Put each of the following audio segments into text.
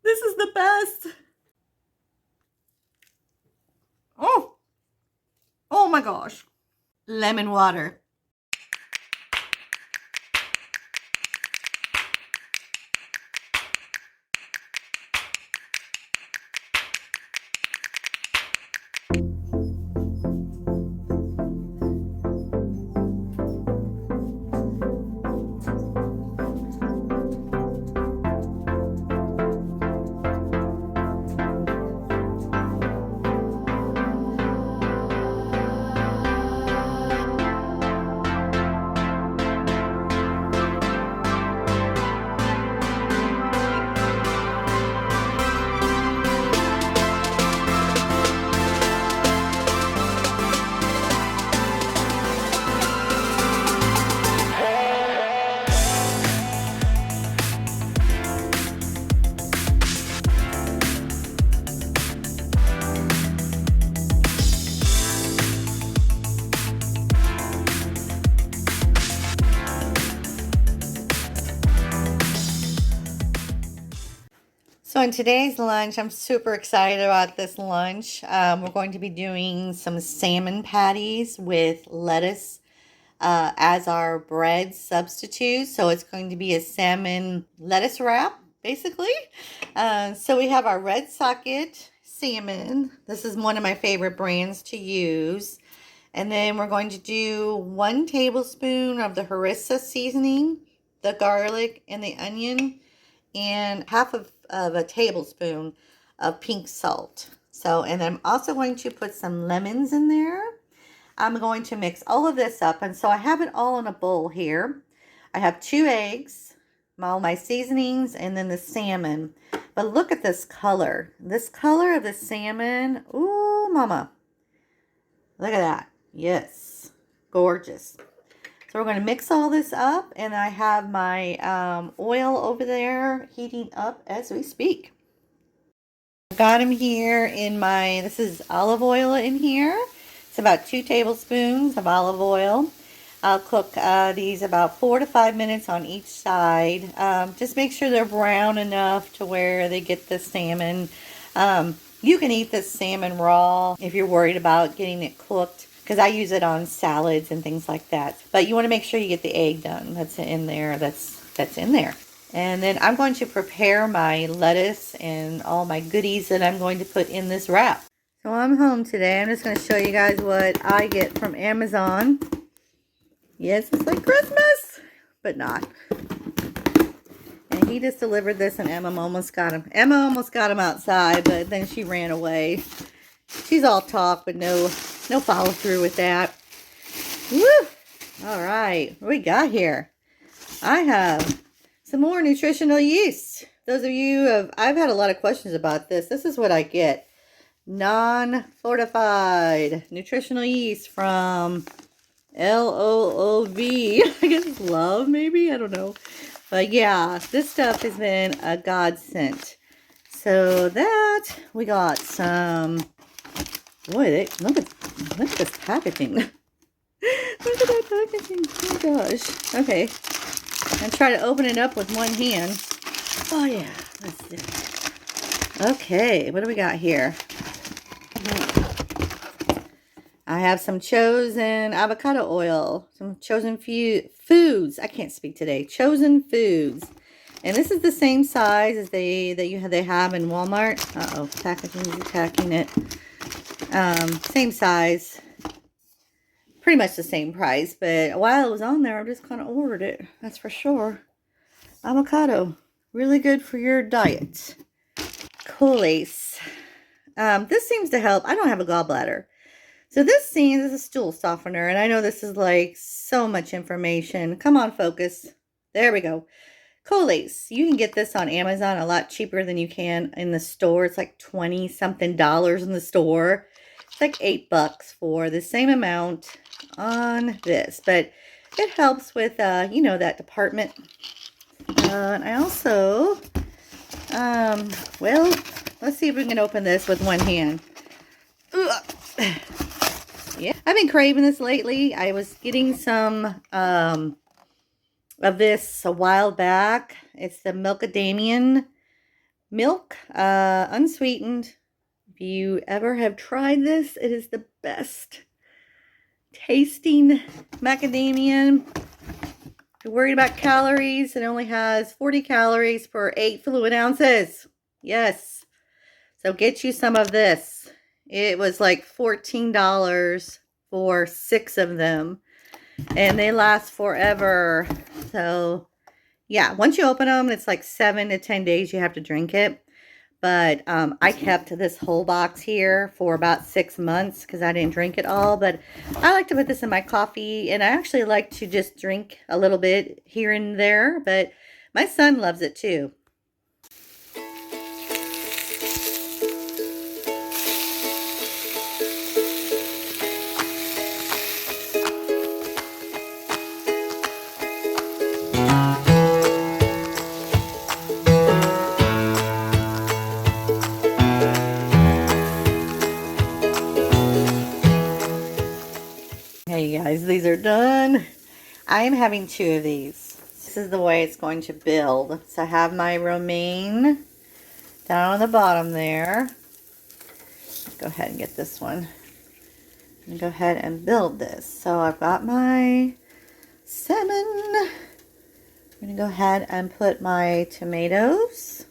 This is the best. Oh my gosh. Lemon water. So in today's lunch, I'm super excited about this lunch. We're going to be doing some salmon patties with lettuce as our bread substitute. So it's going to be a salmon lettuce wrap, basically. So we have our red socket salmon. This is one of my favorite brands to use. And then we're going to do 1 tablespoon of the Harissa seasoning, the garlic and the onion, and half of a tablespoon of pink salt. So, and then I'm also going to put some lemons in there. I'm going to mix all of this up. And so I have it all in a bowl here. I have 2 eggs, all my seasonings, and then the salmon. But look at this color. This color of the salmon. Ooh, mama. Look at that. Yes. Gorgeous. So we're going to mix all this up, and I have my oil over there heating up as we speak. I've got them here in my, this is olive oil in here. It's about 2 tablespoons of olive oil. I'll cook these about 4 to 5 minutes on each side. Just make sure they're brown enough to where they get the salmon. You can eat this salmon raw if you're worried about getting it cooked, because I use it on salads and things like that. But you want to make sure you get the egg done. That's in there. That's in there. And then I'm going to prepare my lettuce and all my goodies that I'm going to put in this wrap. So I'm home today. I'm just going to show you guys what I get from Amazon. Yes, it's like Christmas, but not. And he just delivered this, and Emma almost got him. Emma almost got him outside, but then she ran away. She's all talk, but no follow through with that. Woo! All right, what we got here? I have some more nutritional yeast. Those of you I've had a lot of questions about this. This is what I get. Non-Fortified nutritional yeast from LOOV. I guess it's love, maybe? I don't know. But yeah, this stuff has been a godsend. So that, we got some, boy, look at this packaging. Look at that packaging. Oh my gosh. Okay. I'm trying to open it up with one hand. Oh yeah, let's do it. Okay, what do we got here? I have some chosen avocado oil, some chosen foods. I can't speak today. Chosen foods, and this is the same size as they have in Walmart. Uh-oh, packaging is attacking it. Same size, pretty much the same price. But while it was on there, I just kind of ordered it. That's for sure. Avocado, really good for your diet. Colace. This seems to help. I don't have a gallbladder. So this is a stool softener, and I know this is like so much information. Come on, focus. There we go. Colace. You can get this on Amazon a lot cheaper than you can in the store. It's like $20-something in the store. It's like $8 for the same amount on this, but it helps with, you know, that department. And I also, well, let's see if we can open this with one hand. Ugh. Yeah, I've been craving this lately. I was getting some of this a while back. It's the Milkadamian milk, unsweetened. If you ever have tried this, it is the best tasting macadamia. If you're worried about calories, it only has 40 calories per 8 fluid ounces. Yes. So get you some of this. It was like $14 for 6 of them. And they last forever. So yeah, once you open them, it's like 7 to 10 days you have to drink it. But I kept this whole box here for about 6 months because I didn't drink it all. But I like to put this in my coffee, and I actually like to just drink a little bit here and there. But my son loves it too. Hey guys, these are done. I am having 2 of these. This is the way it's going to build. So I have my romaine down on the bottom there. Go ahead and get this one. I'm going to go ahead and build this. So I've got my salmon. I'm going to go ahead and put my tomatoes.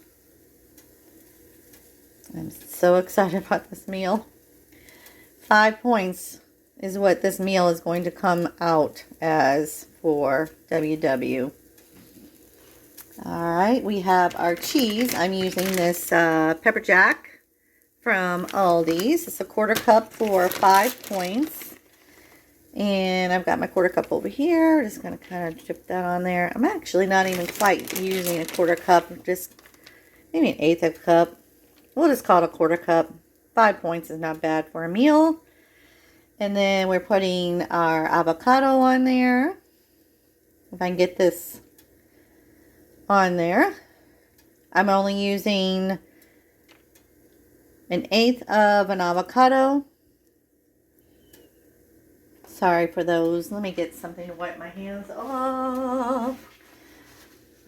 I'm so excited about this meal. 5 points is what this meal is going to come out as for WW. Alright, we have our cheese. I'm using this pepper jack from Aldi's. It's a 1/4 cup for 5 points. And I've got my 1/4 cup over here. Just going to kind of dip that on there. I'm actually not even quite using a 1/4 cup, just maybe an 1/8 of a cup. We'll just call it a 1/4 cup. 5 points is not bad for a meal. And then we're putting our avocado on there. If I can get this on there. I'm only using 1/8 of an avocado. Sorry for those. Let me get something to wipe my hands off.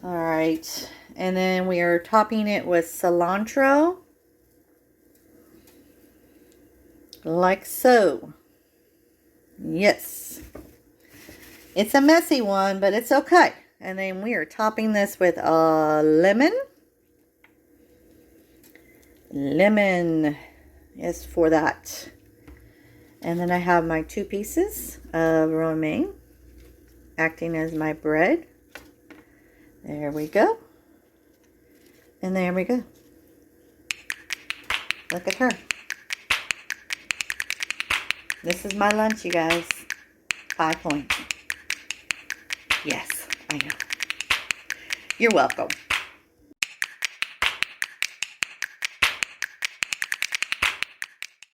Alright. And then we are topping it with cilantro. Like so. Yes. It's a messy one, but it's okay. And then we are topping this with a lemon. Lemon is for that. And then I have my 2 pieces of romaine acting as my bread. There we go. And there we go. Look at her. This is my lunch, you guys. 5 points. Yes, I know. You're welcome.